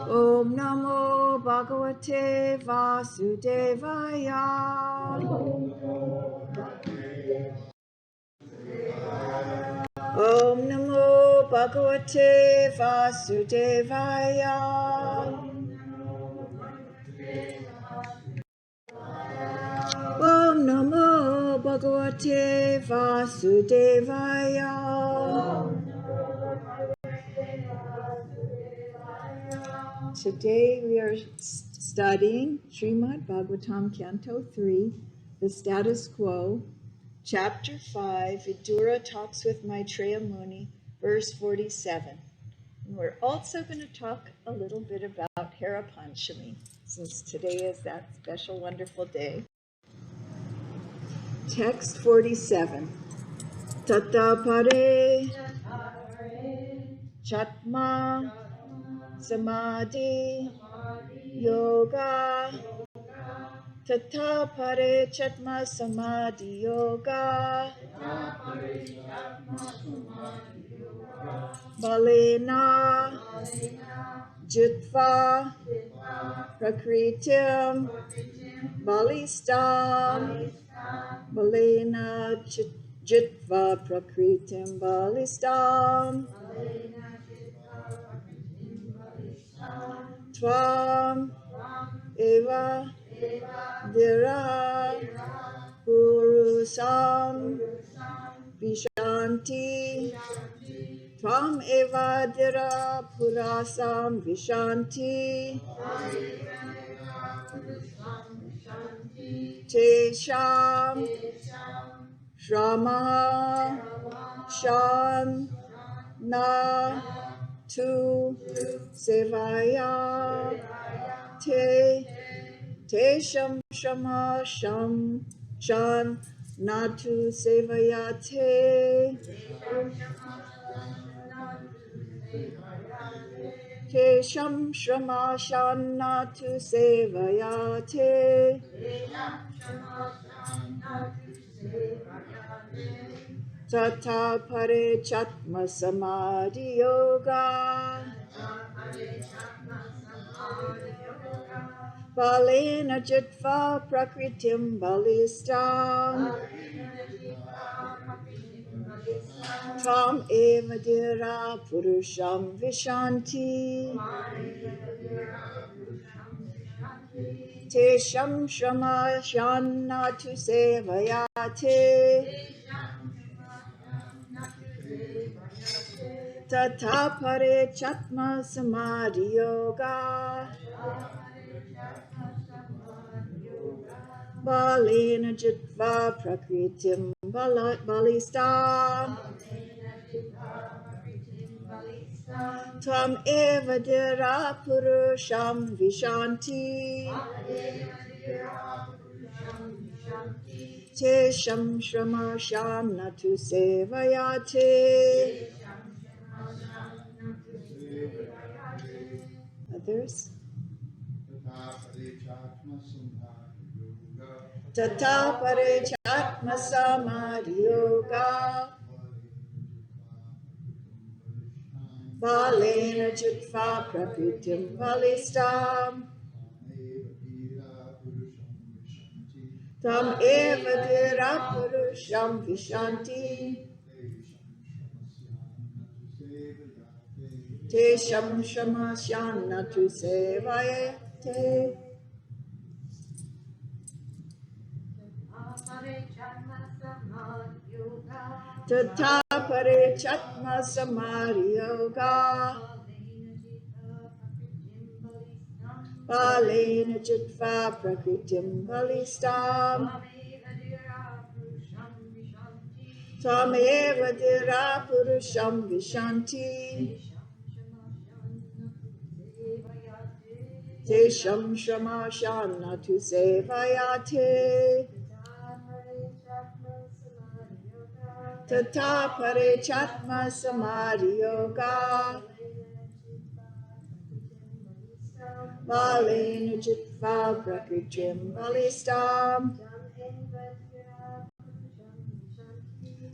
Om Namo Bhagavate Vasudevaya. Om Namo Bhagavate Vasudevaya. Om Namo Bhagavate Vasudevaya. Today we are studying Srimad Bhagavatam Canto 3, the status quo, Chapter 5, Vidura talks with Maitreya Muni, verse 47. And we're also going to talk a little bit about Hera Panchami, since today is that special, wonderful day. Text 47. Tata pare chatma samadhi yoga. Tata pare chatma samadhi yoga. Balena Jitva Prakritim Balistam. Balena Jitva Prakritim Balistam. Tvam Eva Dira Purusam Vishanti. Tvam Eva Dira Purasam Vishanti. Tesham Shrama Shan Na Tu Sevaya Te Sham Shama Sham Shan Natu Sevayate Te Sham Shama Shan Natu Sevayate Tata Pare Chatma Samadhi Yoga Balena Jitva Prakritim Balistam Tvam Eva Dira Purusham Vishanti Te Sham Shama Shanna Tu Sevayate Tata Pare Chatma Samadhi Yoga Balena Jitva Prakritim Balistam Tvam Eva Dira Purusham Vishanti Te Sham Shrama Sham Natu Sevayate. Others? Tata Pare Chatma Samadhi Yoga Balena Jitva Prakritim Balistam Tam Eva Dira Purusham Vishanti Te Sham Shama Shan Natu Sevayate. Tata Pare Chatma Samadhi Yoga Balena Jitva Prakritim Balistam Tam Eva Dira Purusham Vishanti Te Sham Shama Shan Natu Sevayate. Tata Pare Chatma Samadhi Yoga Balena Jitva Prakritim Balistam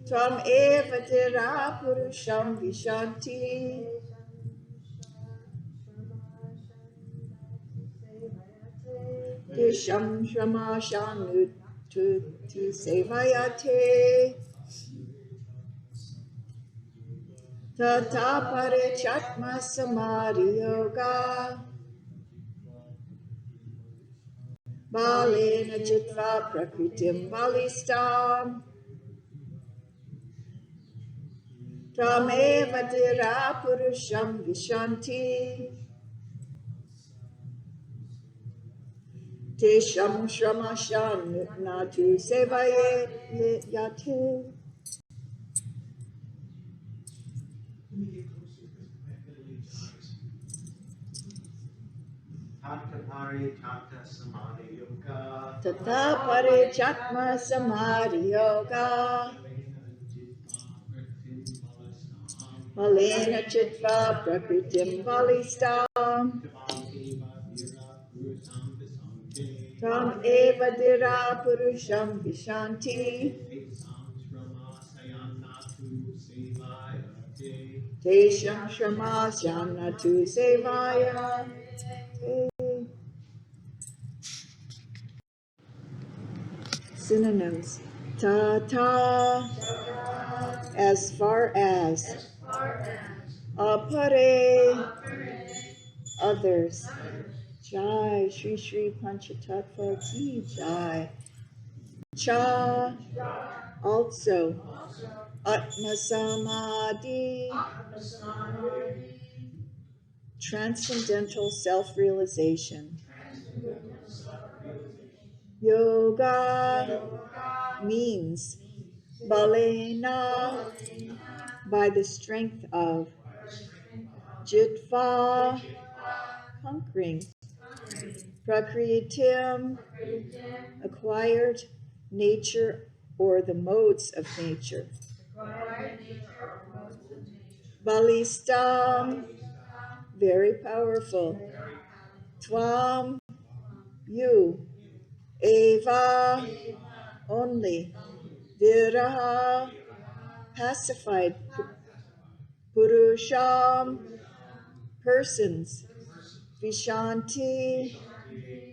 Tvam Eva Dira Purusham Vishanti Tesham Shramashanu tu Sevayate Tata Parichatma Samadhi Yoga Balena Jitva Prakritim Balistam Tameva Dira Purusham Vishanti Tesham Shramashan Natu Sevaye Yate. Tata Pare Chatma Samadhi Yoga Malena Chitva Prakritim Balistam Tam Eva Dira Purusham Vishanti Tesham Shramasyan Natu Sevaya. Synonyms. Tata, as far as. Apare, others. Jai, Shri Shri Panchatattva Ki Jai. Cha, also. Atma Samadhi, transcendental self-realization. Yoga means balena, by the strength of. Jitva, conquering. Prakritim, acquired. Nature or the modes of nature. Balistam, very powerful. Tvam, you. Eva, only. Viraha, pacified. Purusham, persons. Vishanti,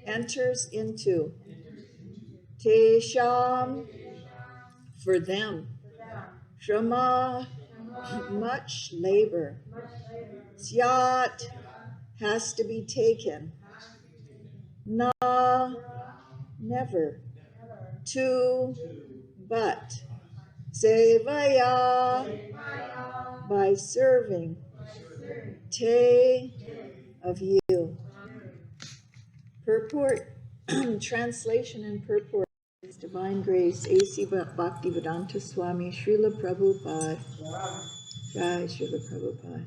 enters into. Tesham, for them. Shrama, much labor. Syat, has to be taken. Na, never. To, but. Sevaya, by serving. Te, of you. Purport, translation and purport. Divine Grace, A.C. Bhaktivedanta Swami, Srila Prabhupada. Jai Srila Prabhupada.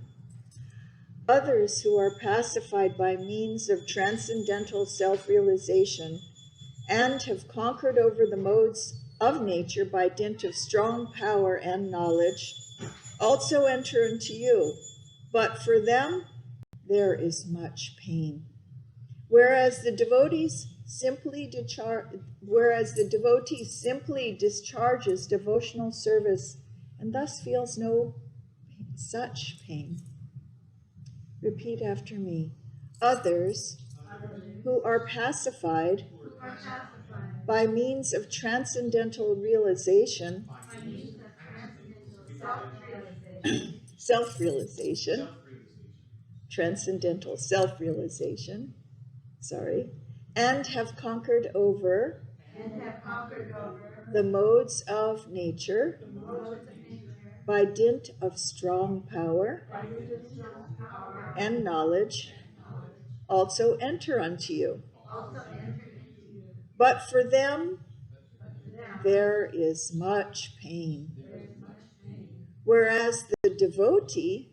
Others who are pacified by means of transcendental self-realization and have conquered over the modes of nature by dint of strong power and knowledge also enter into you, but for them there is much pain. Whereas the devotee simply discharges devotional service and thus feels no such pain. Repeat after me. Others who are pacified by means of transcendental realization, self-realization, transcendental self-realization, and have conquered over the modes of nature by dint of strong power and knowledge, also enter unto you. But for them, there is much pain. Whereas the devotee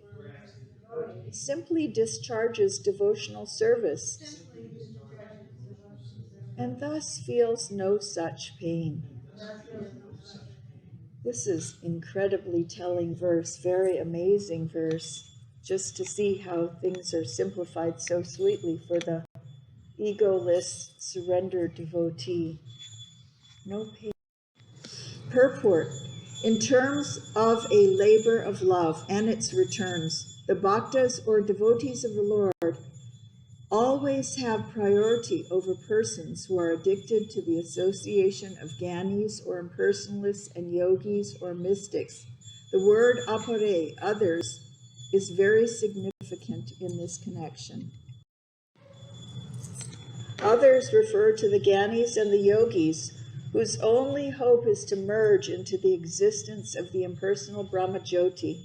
simply discharges devotional service and thus feels no such pain. This is incredibly telling verse, very amazing verse, just to see how things are simplified so sweetly for the egoless, surrendered devotee. No pain. Purport. In terms of a labor of love and its returns, the bhaktas or devotees of the Lord always have priority over persons who are addicted to the association of gyanis or impersonalists and yogis or mystics. The word apare, others, is very significant in this connection. Others refer to the gyanis and the yogis, whose only hope is to merge into the existence of the impersonal Brahmajyoti.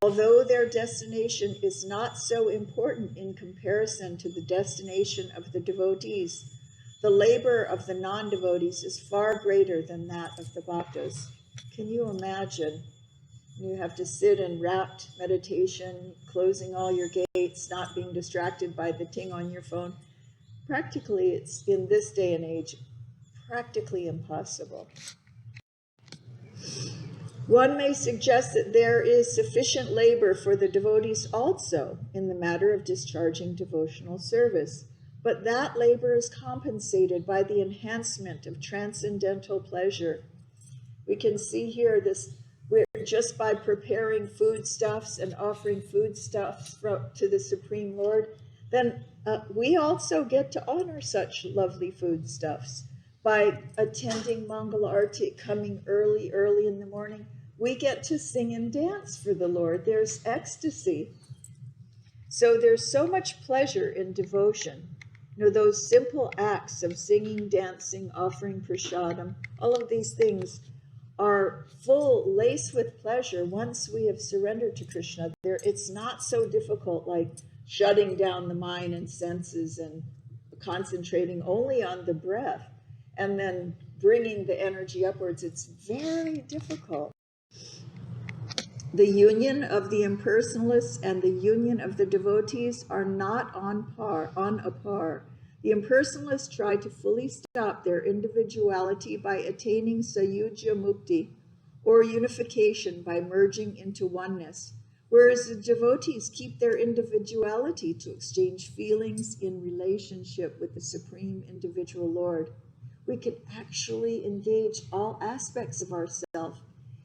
Although their destination is not so important in comparison to the destination of the devotees, the labor of the non-devotees is far greater than that of the bhaktas. Can you imagine? You have to sit in rapt meditation, closing all your gates, not being distracted by the ting on your phone. Practically, it's in this day and age, practically impossible. One may suggest that there is sufficient labor for the devotees also in the matter of discharging devotional service, but that labor is compensated by the enhancement of transcendental pleasure. We can see here this, we're just by preparing foodstuffs and offering foodstuffs to the Supreme Lord, then we also get to honor such lovely foodstuffs by attending Mangala Arati, coming early in the morning. We get to sing and dance for the Lord. There's ecstasy. So there's so much pleasure in devotion. You know, those simple acts of singing, dancing, offering prasadam, all of these things are full, laced with pleasure once we have surrendered to Krishna. It's not so difficult like shutting down the mind and senses and concentrating only on the breath and then bringing the energy upwards. It's very difficult. The union of the impersonalists and the union of the devotees are not on a par. The impersonalists try to fully stop their individuality by attaining sayujya mukti, or unification by merging into oneness, whereas the devotees keep their individuality to exchange feelings in relationship with the Supreme Individual Lord. We can actually engage all aspects of ourselves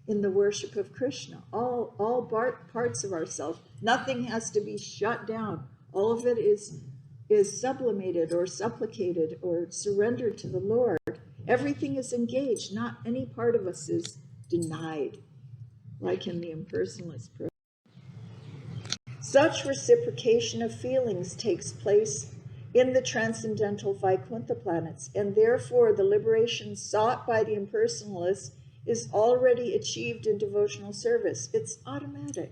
in the worship of Krishna, all parts of ourselves. Nothing has to be shut down. All of it is sublimated or supplicated or surrendered to the Lord. Everything is engaged. Not any part of us is denied, like in the impersonalist program. Such reciprocation of feelings takes place in the transcendental Vaikuntha planets, and therefore the liberation sought by the impersonalists is already achieved in devotional service. It's automatic.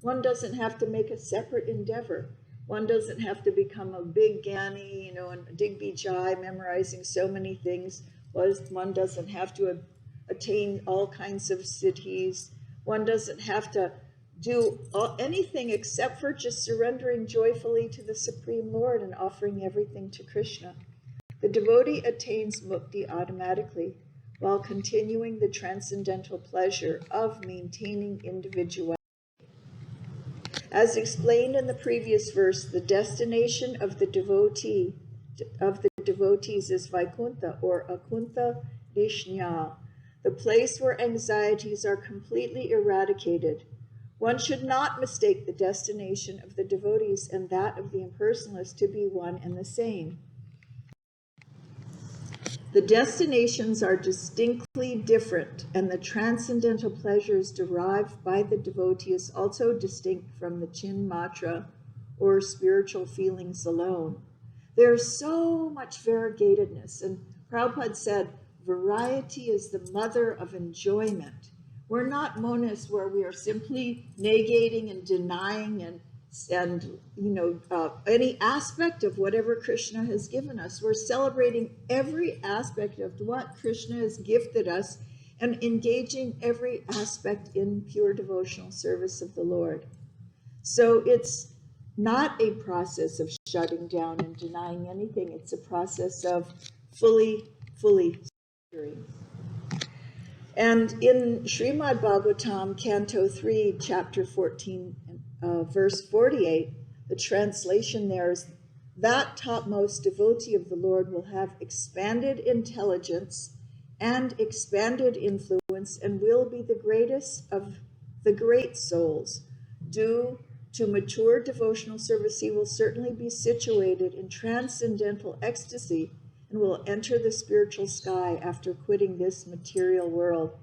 One doesn't have to make a separate endeavor. One doesn't have to become a big Gyani, and Digbijai, memorizing so many things. One doesn't have to attain all kinds of siddhis. One doesn't have to do anything except for just surrendering joyfully to the Supreme Lord and offering everything to Krishna. The devotee attains mukti automatically, while continuing the transcendental pleasure of maintaining individuality. As explained in the previous verse, the destination of the devotees is Vaikuntha, or Akuntha Dishnya, the place where anxieties are completely eradicated. One should not mistake the destination of the devotees and that of the impersonalists to be one and the same. The destinations are distinctly different, and the transcendental pleasures derived by the devotee is also distinct from the chinmatra, or spiritual feelings alone. There's so much variegatedness, and Prabhupada said, variety is the mother of enjoyment. We're not monists where we are simply negating and denying and any aspect of whatever Krishna has given us. We're celebrating every aspect of what Krishna has gifted us and engaging every aspect in pure devotional service of the Lord. So it's not a process of shutting down and denying anything. It's a process of fully surrendering. And in Srimad Bhagawatam, Canto 3, Chapter 14, verse 48, the translation there is, that topmost devotee of the Lord will have expanded intelligence and expanded influence and will be the greatest of the great souls, due To mature devotional service, he will certainly be situated in transcendental ecstasy and will enter the spiritual sky after quitting this material world.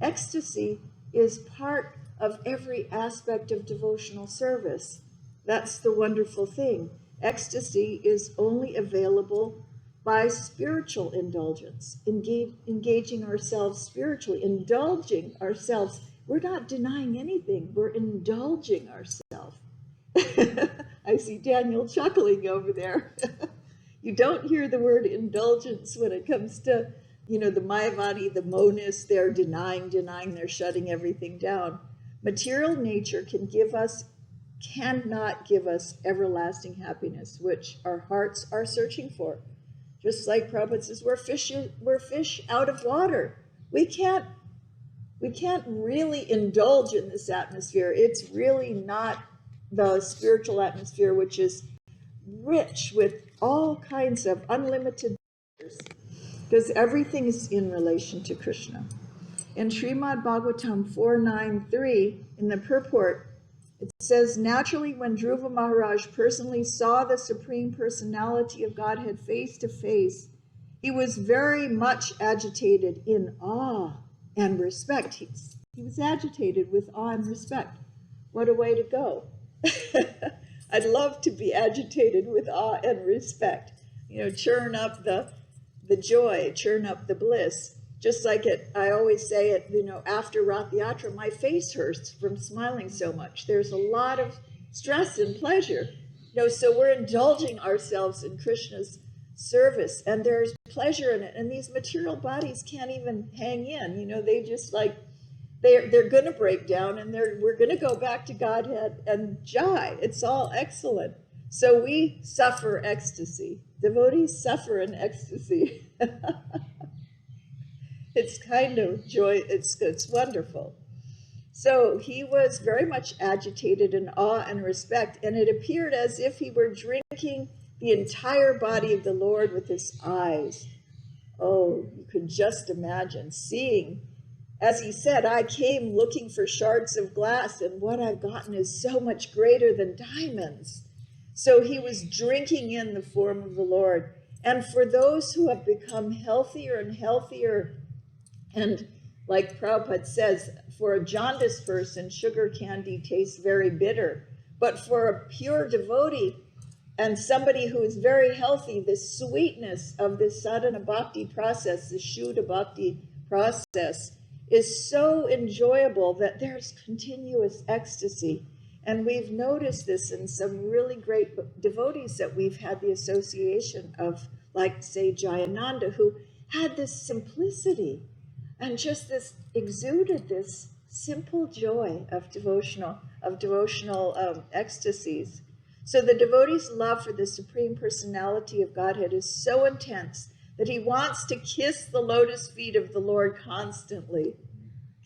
Ecstasy is part of every aspect of devotional service. That's the wonderful thing. Ecstasy is only available by spiritual indulgence, engaging ourselves spiritually, indulging ourselves. We're not denying anything, we're indulging ourselves. I see Daniel chuckling over there. You don't hear the word indulgence when it comes to, the Mayavadi, the monists. They're denying, they're shutting everything down. Material nature cannot give us everlasting happiness, which our hearts are searching for. Just like Prabhupada says, we're fish out of water. We can't really indulge in this atmosphere. It's really not the spiritual atmosphere, which is rich with all kinds of unlimited pleasures, because everything is in relation to Krishna. In Srimad Bhagavatam 4.9.3, in the purport, it says, naturally, when Dhruva Maharaj personally saw the Supreme Personality of Godhead face to face, he was very much agitated in awe and respect. He was agitated with awe and respect. What a way to go. I'd love to be agitated with awe and respect. Churn up the joy, churn up the bliss. Just like I always say it, after Rath Yatra, my face hurts from smiling so much. There's a lot of stress and pleasure. So we're indulging ourselves in Krishna's service, and there's pleasure in it. And these material bodies can't even hang in. They just they're going to break down, and we're going to go back to Godhead and jai. It's all excellent. So we suffer ecstasy. Devotees suffer in ecstasy. It's kind of joy. It's wonderful. So he was very much agitated in awe and respect, and it appeared as if he were drinking the entire body of the Lord with his eyes. Oh, you could just imagine seeing. As he said, I came looking for shards of glass, and what I've gotten is so much greater than diamonds. So he was drinking in the form of the Lord. And for those who have become healthier and healthier, and like Prabhupada says, for a jaundiced person, sugar candy tastes very bitter. But for a pure devotee and somebody who is very healthy, the sweetness of this sadhana bhakti process, the Shuddha bhakti process, is so enjoyable that there's continuous ecstasy. And we've noticed this in some really great devotees that we've had the association of, like, say, Jayananda, who had this simplicity and just this exuded this simple joy of devotional ecstasies. So the devotee's love for the Supreme Personality of Godhead is so intense that he wants to kiss the lotus feet of the Lord constantly.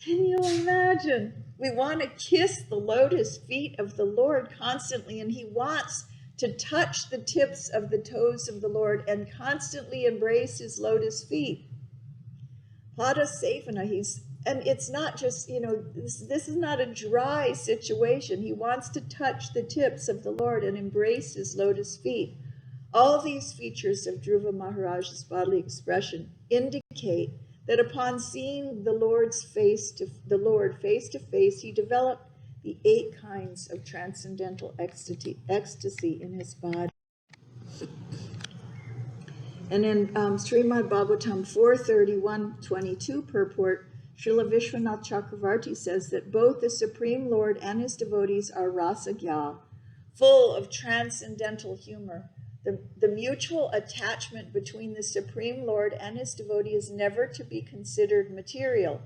Can you imagine? We want to kiss the lotus feet of the Lord constantly, and he wants to touch the tips of the toes of the Lord and constantly embrace his lotus feet. Pada Sevana, and it's not just, this is not a dry situation. He wants to touch the tips of the Lord and embrace his lotus feet. All these features of Dhruva Maharaj's bodily expression indicate that upon seeing the Lord face to face, he developed the 8 kinds of transcendental ecstasy in his body. And in Srimad Bhagavatam 4.31.22 purport, Srila Vishwanath Chakravarti says that both the Supreme Lord and his devotees are rasagya, full of transcendental humor. The mutual attachment between the Supreme Lord and his devotee is never to be considered material.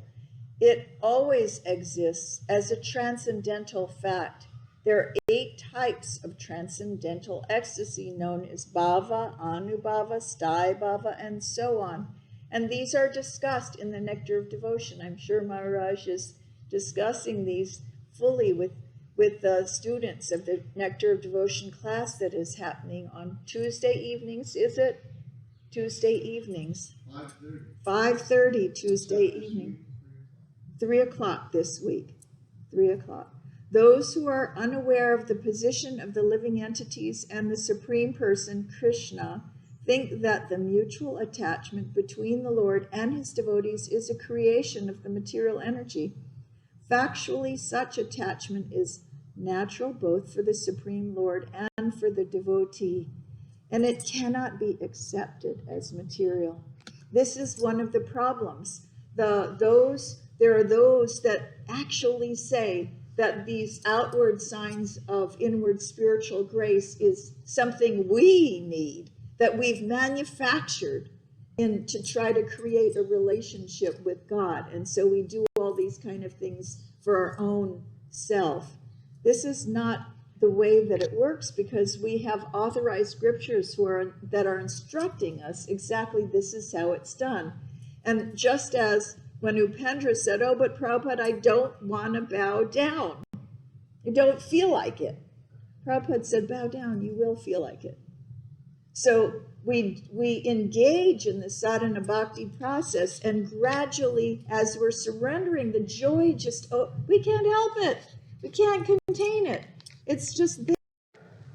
It always exists as a transcendental fact. There are 8 types of transcendental ecstasy known as bhava, anubhava, sthaya bhava, and so on. And these are discussed in the Nectar of Devotion. I'm sure Maharaj is discussing these fully with the students of the Nectar of Devotion class that is happening on Tuesday evenings, is it? Tuesday evenings. 5:30 Tuesday evening. 3 o'clock this week. 3 o'clock. Those who are unaware of the position of the living entities and the Supreme Person, Krishna, think that the mutual attachment between the Lord and his devotees is a creation of the material energy. Factually, such attachment is natural both for the Supreme Lord and for the devotee, and it cannot be accepted as material. This is one of the problems. There are those that actually say that these outward signs of inward spiritual grace is something we need, that we've manufactured to try to create a relationship with God. And so we do all these kind of things for our own self. This is not the way that it works, because we have authorized scriptures that are instructing us exactly this is how it's done. And just as when Upendra said, oh, but Prabhupada, I don't want to bow down. I don't feel like it. Prabhupada said, bow down, you will feel like it. So we engage in the sadhana bhakti process, and gradually, as we're surrendering, the joy we can't help it. We can't contain it. It's just there,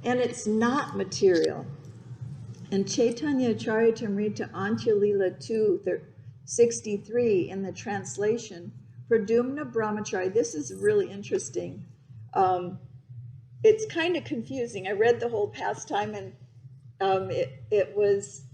and it's not material. And Chaitanya Charitamrita Antya Lila 2:63 in the translation, Pradumna Brahmachari, this is really interesting. It's kind of confusing. I read the whole pastime, and it was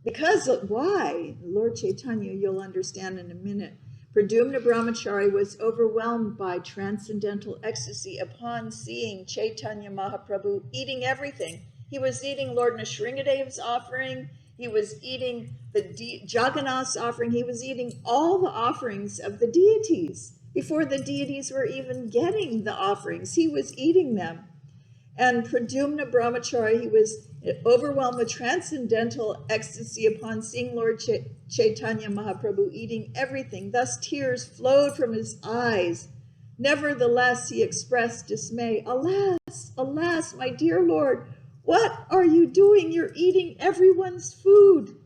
because of why? Lord Chaitanya, you'll understand in a minute. Pradumna Brahmachari was overwhelmed by transcendental ecstasy upon seeing Chaitanya Mahaprabhu eating everything. He was eating Lord Nrsingadev's offering. He was eating the Jagannath's offering. He was eating all the offerings of the deities. Before the deities were even getting the offerings, he was eating them. And Pradumna Brahmachari, he was overwhelmed with transcendental ecstasy upon seeing Lord Chaitanya Mahaprabhu eating everything. Thus tears flowed from his eyes. Nevertheless, he expressed dismay. Alas, alas, my dear Lord, what are you doing? You're eating everyone's food.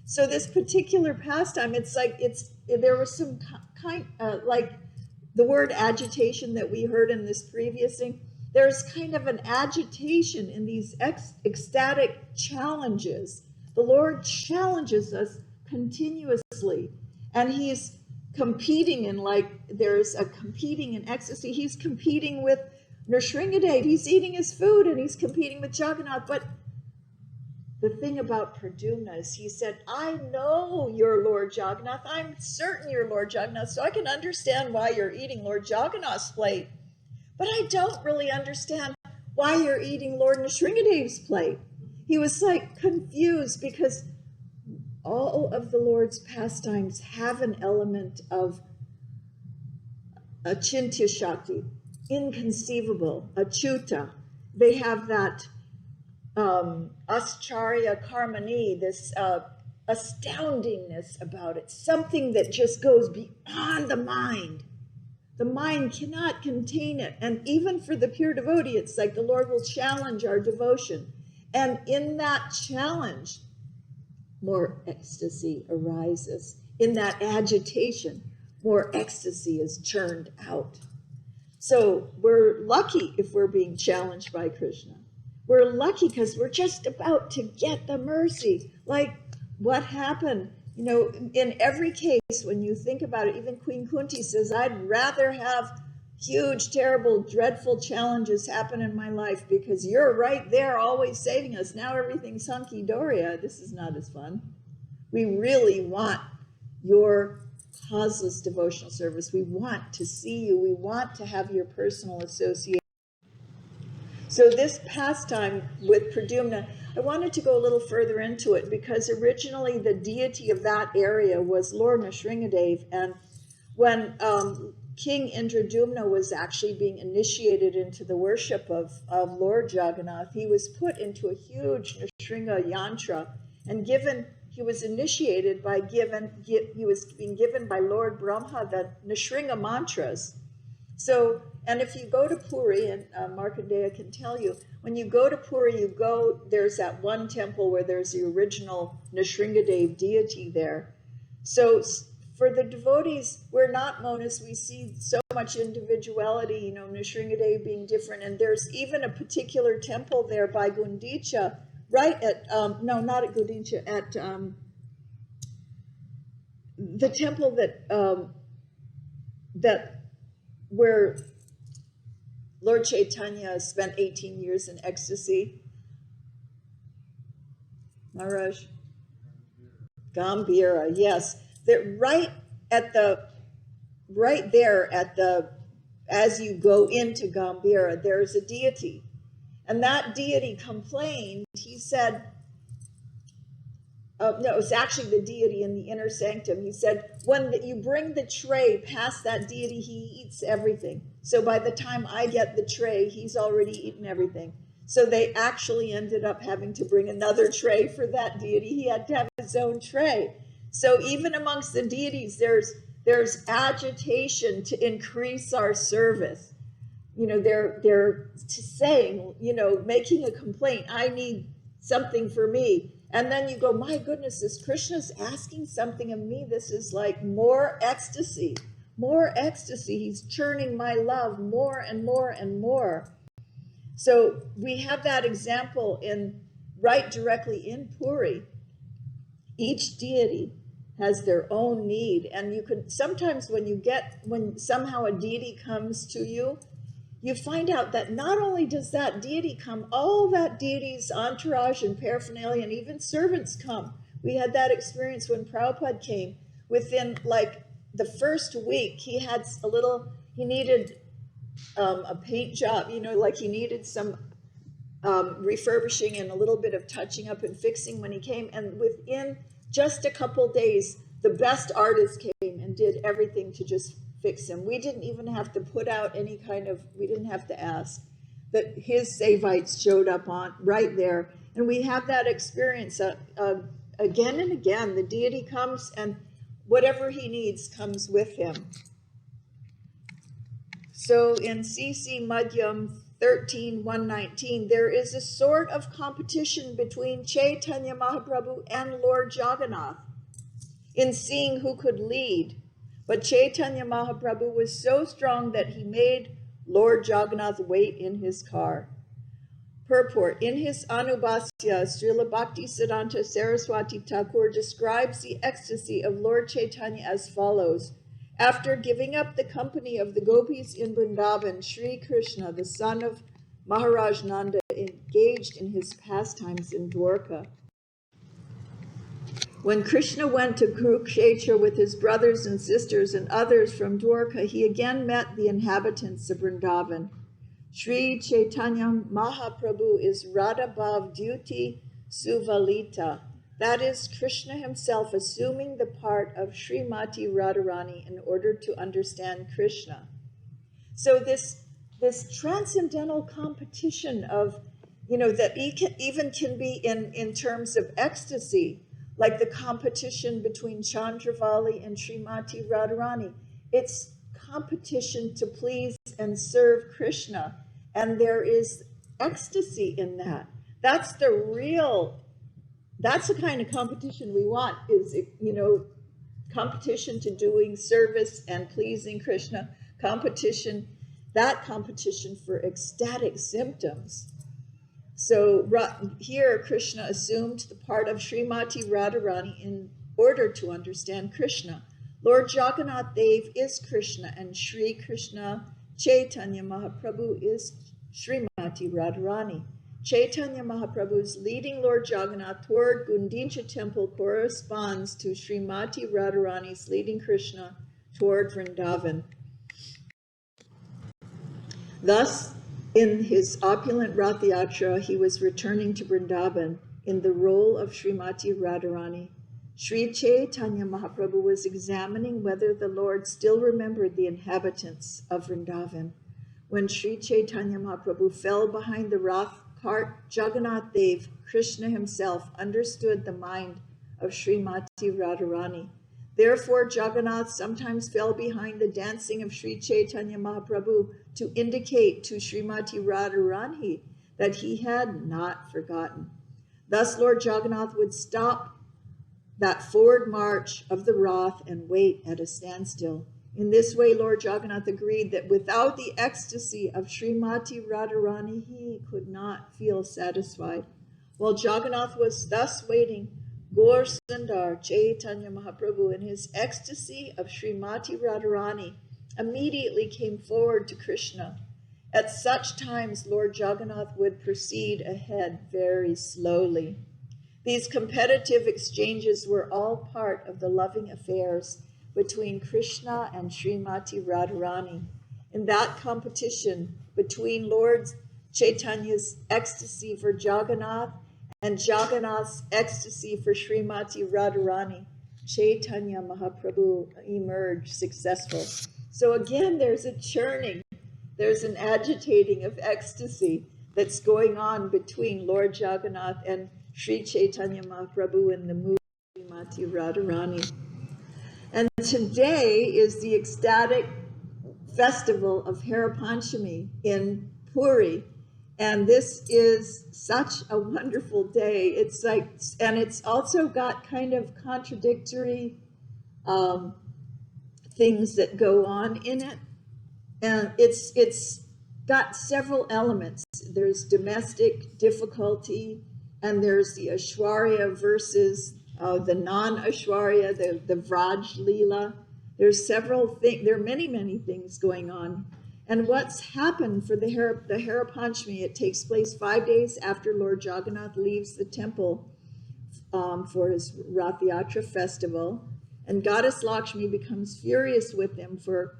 So this particular pastime, there was some kind, like the word agitation that we heard in this previous thing. There's kind of an agitation in these ecstatic challenges. The Lord challenges us continuously, and he's competing there's a competing in ecstasy. He's competing with Nrsingadev. He's eating his food, and he's competing with Jagannath. But the thing about Pradumna is he said, I know you're Lord Jagannath. I'm certain you're Lord Jagannath, so I can understand why you're eating Lord Jagannath's plate. But I don't really understand why you're eating Lord Nrsingadev's plate. He was confused, because all of the Lord's pastimes have an element of achintya shakti, inconceivable, achyuta. They have that ascharya karmani, this astoundingness about it, something that just goes beyond the mind. The mind cannot contain it. And even for the pure devotee, it's like the Lord will challenge our devotion. And in that challenge, more ecstasy arises. In that agitation, more ecstasy is churned out. So we're lucky if we're being challenged by Krishna. We're lucky because we're just about to get the mercy. Like what happened? In every case, when you think about it, even Queen Kunti says, I'd rather have huge, terrible, dreadful challenges happen in my life, because you're right there always saving us. Now everything's hunky-dory. This is not as fun. We really want your causeless devotional service. We want to see you. We want to have your personal association. So this pastime with Pradumna, I wanted to go a little further into it, because originally the deity of that area was Lord Nrsingadev. And when King Indradumna was actually being initiated into the worship of Lord Jagannath, he was put into a huge Nrsinga yantra, and he was initiated he was being given by Lord Brahma the Nrsinga mantras. So, and if you go to Puri, and Markandeya can tell you, when you go to Puri, there's that one temple where there's the original Nrsingadev deity there. So For the devotees, we're not monists. We see so much individuality, Nrsimhadev being different. And there's even a particular temple there by Gundicha, right at, no, not at Gundicha, at the temple that where Lord Chaitanya spent 18 years in ecstasy. Maharaj? Gambhira, yes. They're right there at the, as you go into Gambhira, there's a deity. And that deity complained, he said, no, it was actually the deity in the inner sanctum. He said, when you bring the tray past that deity, he eats everything. So by the time I get the tray, he's already eaten everything. So they actually ended up having to bring another tray for that deity. He had to have his own tray. So even amongst the deities, there's agitation to increase our service. They're saying, making a complaint, I need something for me. And then you go, my goodness, this Krishna's asking something of me. This is like more ecstasy, more ecstasy. He's churning my love more and more and more. So we have that example right directly in Puri. Each deity has their own need. And you can sometimes when somehow a deity comes to you, you find out that not only does that deity come, all that deity's entourage and paraphernalia and even servants come. We had that experience when Prabhupada came. Within like the first week, he needed a paint job, like he needed some refurbishing and a little bit of touching up and fixing when he came. And within just a couple days, the best artist came and did everything to just fix him. We didn't even have to put out we didn't have to ask. That his Savites showed up right there. And we have that experience again and again. The deity comes and whatever he needs comes with him. So in CC Madhyam 13:119, there is a sort of competition between Chaitanya Mahaprabhu and Lord Jagannath in seeing who could lead. But Chaitanya Mahaprabhu was so strong that he made Lord Jagannath wait in his car. Purport. In his Anubhasya, Srila Bhaktisiddhanta Saraswati Thakur describes the ecstasy of Lord Chaitanya as follows. After giving up the company of the gopis in Vrindavan, Sri Krishna, the son of Maharaj Nanda, engaged in his pastimes in Dwarka. When Krishna went to Kurukshetra with his brothers and sisters and others from Dwarka, he again met the inhabitants of Vrindavan. Sri Chaitanya Mahaprabhu is Radhabhav Duti Suvalita. That is Krishna himself assuming the part of Srimati Radharani in order to understand Krishna. So this transcendental competition of, that even can be in terms of ecstasy, like the competition between Chandravali and Srimati Radharani. It's competition to please and serve Krishna. And there is ecstasy in that. That's the kind of competition we want, is, competition to doing service and pleasing Krishna, competition for ecstatic symptoms. So here Krishna assumed the part of Srimati Radharani in order to understand Krishna. Lord Jagannath Dev is Krishna and Sri Krishna Chaitanya Mahaprabhu is Srimati Radharani. Chaitanya Mahaprabhu's leading Lord Jagannath toward Gundicha temple corresponds to Srimati Radharani's leading Krishna toward Vrindavan. Thus, in his opulent Rath Yatra, he was returning to Vrindavan in the role of Srimati Radharani. Sri Chaitanya Mahaprabhu was examining whether the Lord still remembered the inhabitants of Vrindavan. When Sri Chaitanya Mahaprabhu fell behind the Rath cart, Jagannath Dev, Krishna himself, understood the mind of Srimati Radharani. Therefore, Jagannath sometimes fell behind the dancing of Sri Chaitanya Mahaprabhu to indicate to Srimati Radharani that he had not forgotten. Thus, Lord Jagannath would stop that forward march of the Rath and wait at a standstill. In this way, Lord Jagannath agreed that without the ecstasy of Srimati Radharani, he could not feel satisfied. While Jagannath was thus waiting, Gaur Sundar Chaitanya Mahaprabhu, in his ecstasy of Srimati Radharani, immediately came forward to Krishna. At such times, Lord Jagannath would proceed ahead very slowly. These competitive exchanges were all part of the loving affairs between Krishna and Srimati Radharani. In that competition between Lord Chaitanya's ecstasy for Jagannath and Jagannath's ecstasy for Srimati Radharani, Chaitanya Mahaprabhu emerged successful. So again, there's a churning, there's an agitating of ecstasy that's going on between Lord Jagannath and Sri Chaitanya Mahaprabhu in the mood of Srimati Radharani. And today is the ecstatic festival of Hara Panchami in Puri. And this is such a wonderful day. It's like, and it's also got kind of contradictory things that go on in it. And it's got several elements. There's domestic difficulty, and there's the Aishwarya versus the non-Aishwarya, the Vraj Leela. There's several things, there are many things going on. And what's happened for the Hara Panchami, it takes place 5 days after Lord Jagannath leaves the temple for his Rath Yatra festival. And Goddess Lakshmi becomes furious with him for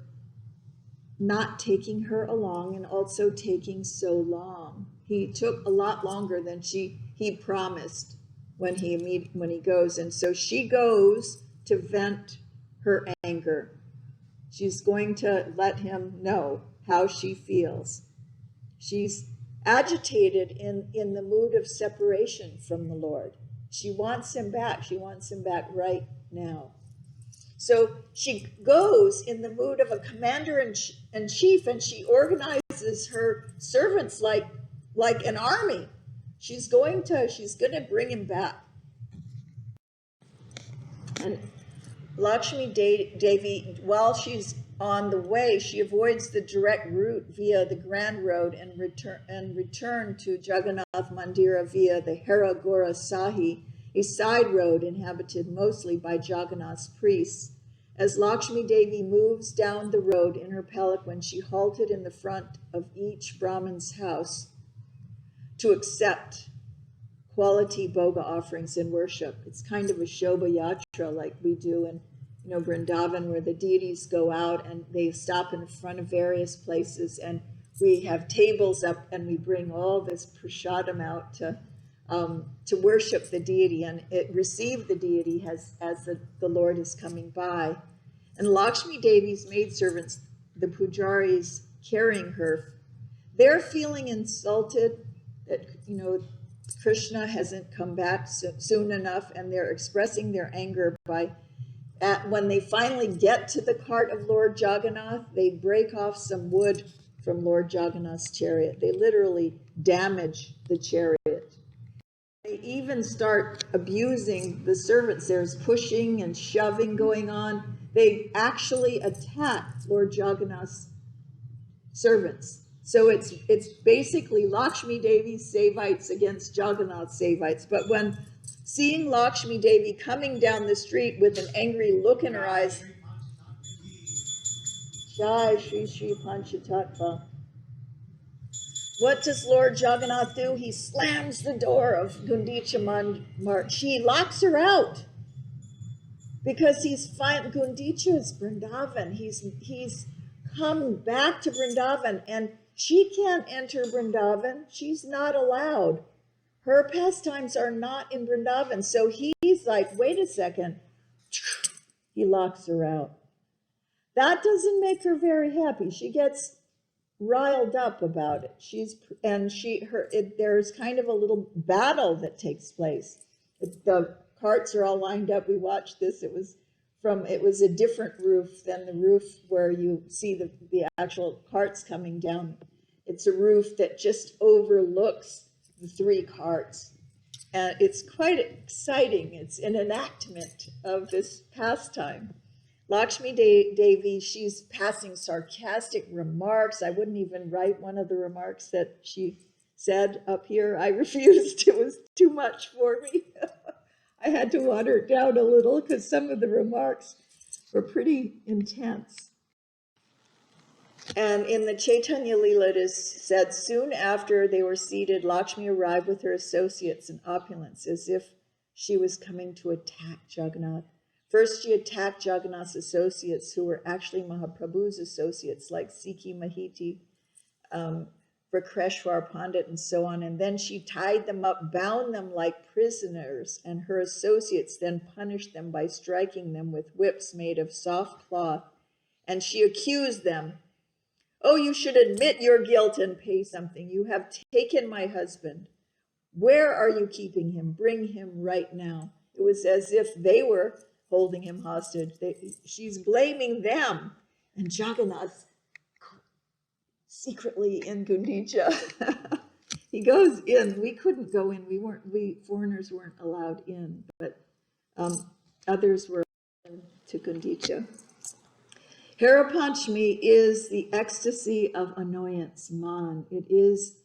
not taking her along and also taking so long. He took a lot longer than he promised when he goes. And so she goes to vent her anger. She's going to let him know how she feels. She's agitated in the mood of separation from the Lord. She wants him back. She wants him back right now. So she goes in the mood of a commander-in-chief, and she organizes her servants like an army. She's going to bring him back. And Lakshmi Devi, while she's on the way, she avoids the direct route via the Grand Road and return to Jagannath Mandira via the Hara Gora Sahi, a side road inhabited mostly by Jagannath's priests. As Lakshmi Devi moves down the road in her palanquin, she halted in the front of each Brahmin's house to accept quality bhoga offerings in worship. It's kind of a Shobha Yatra like we do in Vrindavan, where the deities go out and they stop in front of various places, and we have tables up and we bring all this prasadam out to worship the deity and receive the deity as the Lord is coming by. And Lakshmi Devi's maidservants, the pujaris carrying her, they're feeling insulted that Krishna hasn't come back soon enough, and they're expressing their anger when they finally get to the cart of Lord Jagannath, they break off some wood from Lord Jagannath's chariot. They literally damage the chariot. They even start abusing the servants. There's pushing and shoving going on. They actually attack Lord Jagannath's servants. So it's basically Lakshmi Devi's Sevites against Jagannath's Sevites. But when seeing Lakshmi Devi coming down the street with an angry look in her eyes, Jai Shri Shri Panchatattva, what does Lord Jagannath do? He slams the door of Gundicha Mart. He locks her out because Gundicha is Vrindavan. He's come back to Vrindavan, and she can't enter Vrindavan. She's not allowed. Her pastimes are not in Vrindavan. So he's like, wait a second. He locks her out. That doesn't make her very happy. She gets riled up about it. There's kind of a little battle that takes place. The carts are all lined up. We watched this. It was a different roof than the roof where you see the actual carts coming down. It's a roof that just overlooks the three carts. And it's quite exciting. It's an enactment of this pastime. Lakshmi Devi, she's passing sarcastic remarks. I wouldn't even write one of the remarks that she said up here. I refused. It was too much for me. I had to water it down a little because some of the remarks were pretty intense. And in the Chaitanya Leela, it is said, soon after they were seated, Lakshmi arrived with her associates in opulence, as if she was coming to attack Jagannath. First, she attacked Jagannath's associates, who were actually Mahaprabhu's associates, like Sikhi Mahiti, Vakreshwar Pandit, and so on. And then she tied them up, bound them like prisoners, and her associates then punished them by striking them with whips made of soft cloth. And she accused them, oh, you should admit your guilt and pay something. You have taken my husband. Where are you keeping him? Bring him right now. It was as if they were holding him hostage. She's blaming them. And Jagannath secretly in Gundicha. He goes in. We couldn't go in. We foreigners weren't allowed in, but others were in to Gundicha. Hara Panchami is the ecstasy of annoyance, man. It is,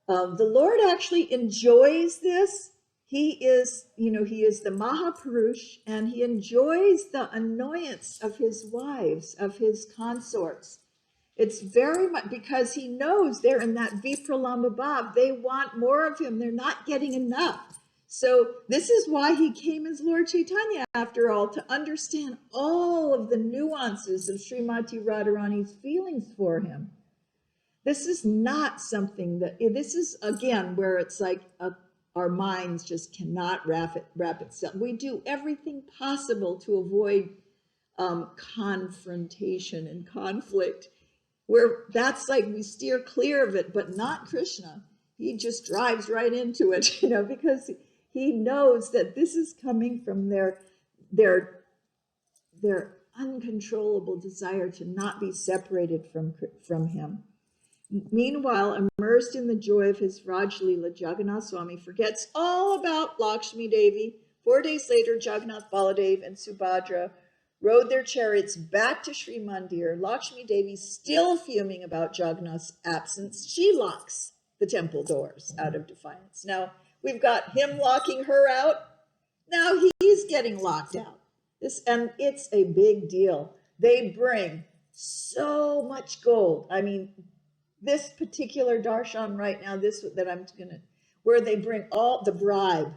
the Lord actually enjoys this. He is the Mahapurush, and he enjoys the annoyance of his wives, of his consorts. It's very much because he knows they're in that Vipralamba Bhav. They want more of him. They're not getting enough. So this is why he came as Lord Chaitanya, after all, to understand all of the nuances of Srimati Radharani's feelings for him. This is not something that, this is, again, where it's like our minds just cannot wrap itself. We do everything possible to avoid confrontation and conflict, where that's like we steer clear of it, but not Krishna. He just drives right into it, because he knows that this is coming from their uncontrollable desire to not be separated from him. Meanwhile, immersed in the joy of his Raj Leela, Jagannath Swami forgets all about Lakshmi Devi. 4 days later, Jagannath, Baladev, and Subhadra rode their chariots back to Sri Mandir. Lakshmi Devi, still fuming about Jagannath's absence, she locks the temple doors out of defiance. Now, we've got him locking her out. Now he's getting locked out. And it's a big deal. They bring so much gold. I mean, this particular darshan right now, where they bring all the bribe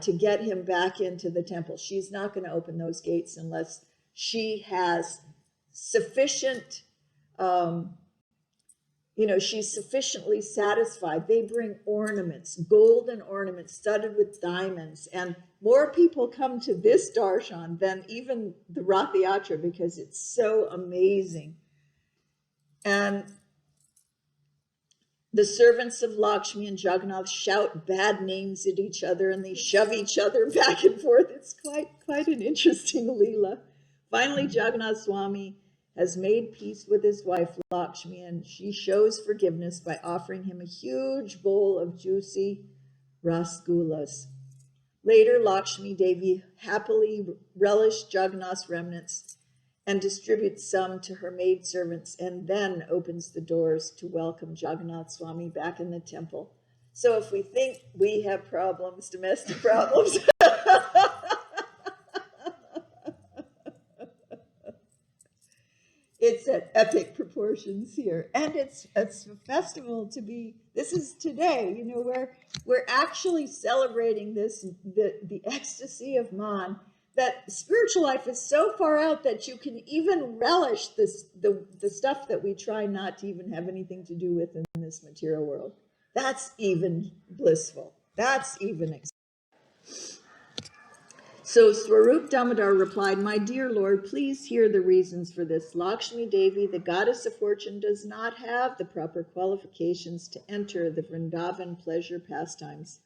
to get him back into the temple. She's not going to open those gates unless she has sufficient, she's sufficiently satisfied. They bring ornaments, golden ornaments studded with diamonds, and more people come to this darshan than even the Rath Yatra because it's so amazing. And the servants of Lakshmi and Jagannath shout bad names at each other, and they shove each other back and forth. It's quite an interesting Leela. Finally, Jagannath Swami has made peace with his wife Lakshmi, and she shows forgiveness by offering him a huge bowl of juicy rasgullas. Later, Lakshmi Devi happily relished Jagannath's remnants and distributes some to her maidservants, and then opens the doors to welcome Jagannath Swami back in the temple. So if we think we have problems, domestic problems, it's at epic proportions here. And it's a festival this is today, where we're actually celebrating the ecstasy of man, that spiritual life is so far out that you can even relish the stuff that we try not to even have anything to do with in this material world. That's even blissful. That's even exciting. So Swarup Damodar replied, my dear Lord, please hear the reasons for this. Lakshmi Devi, the goddess of fortune, does not have the proper qualifications to enter the Vrindavan pleasure pastimes.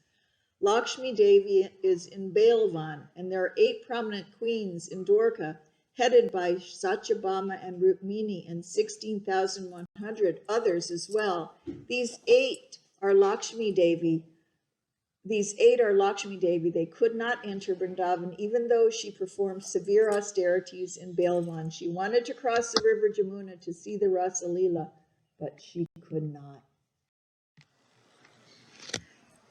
Lakshmi Devi is in Bailvan, and there are 8 prominent queens in Dwarka, headed by Satyabhama and Rukmini, and 16,100 others as well. These 8 are Lakshmi Devi, these 8 are Lakshmi Devi. They could not enter Vrindavan, even though she performed severe austerities in Belvan. She wanted to cross the river Jamuna to see the Rasa Leela, but she could not.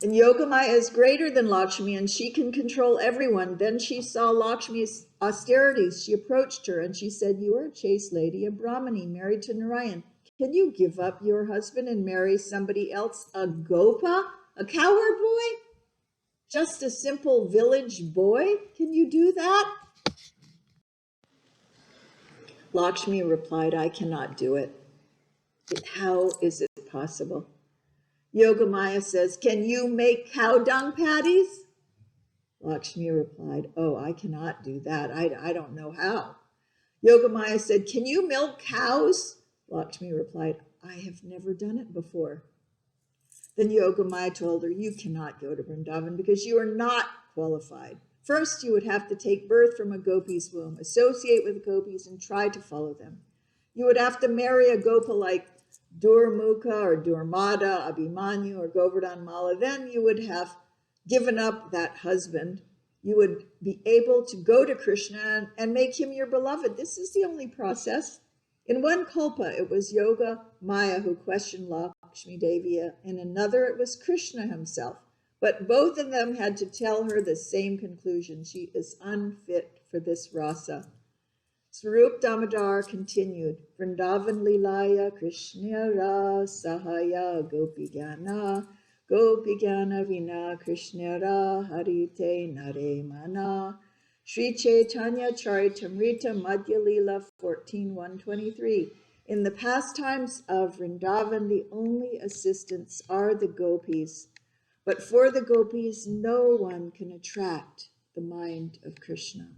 And Yogamaya is greater than Lakshmi, and she can control everyone. Then she saw Lakshmi's austerities. She approached her, and she said, "You are a chaste lady, a Brahmani, married to Narayan. Can you give up your husband and marry somebody else, a gopa, a cowherd boy? Just a simple village boy? Can you do that?" Lakshmi replied, "I cannot do it. How is it possible?" Yogamaya says, "Can you make cow dung patties?" Lakshmi replied, "Oh, I cannot do that. I don't know how." Yogamaya said, "Can you milk cows?" Lakshmi replied, "I have never done it before." Then Yogamaya told her, "You cannot go to Vrindavan because you are not qualified. First, you would have to take birth from a gopi's womb, associate with gopis, and try to follow them. You would have to marry a gopa like Durmukha or Durmada, Abhimanyu or Govardhan Mala. Then you would have given up that husband. You would be able to go to Krishna and make him your beloved. This is the only process." In one kalpa, it was Yoga Maya who questioned Lakshmi Devi. In another, it was Krishna himself. But both of them had to tell her the same conclusion: she is unfit for this rasa. Swarup Damodar continued, "Vrindavan Lilaya Krishna Rasahaya Gopigana Vina Krishna Harite Nare Mana." Sri Chaitanya Charitamrita Madhya Lila 14:123. In the pastimes of Vrindavan, the only assistants are the gopis. But for the gopis, no one can attract the mind of Krishna.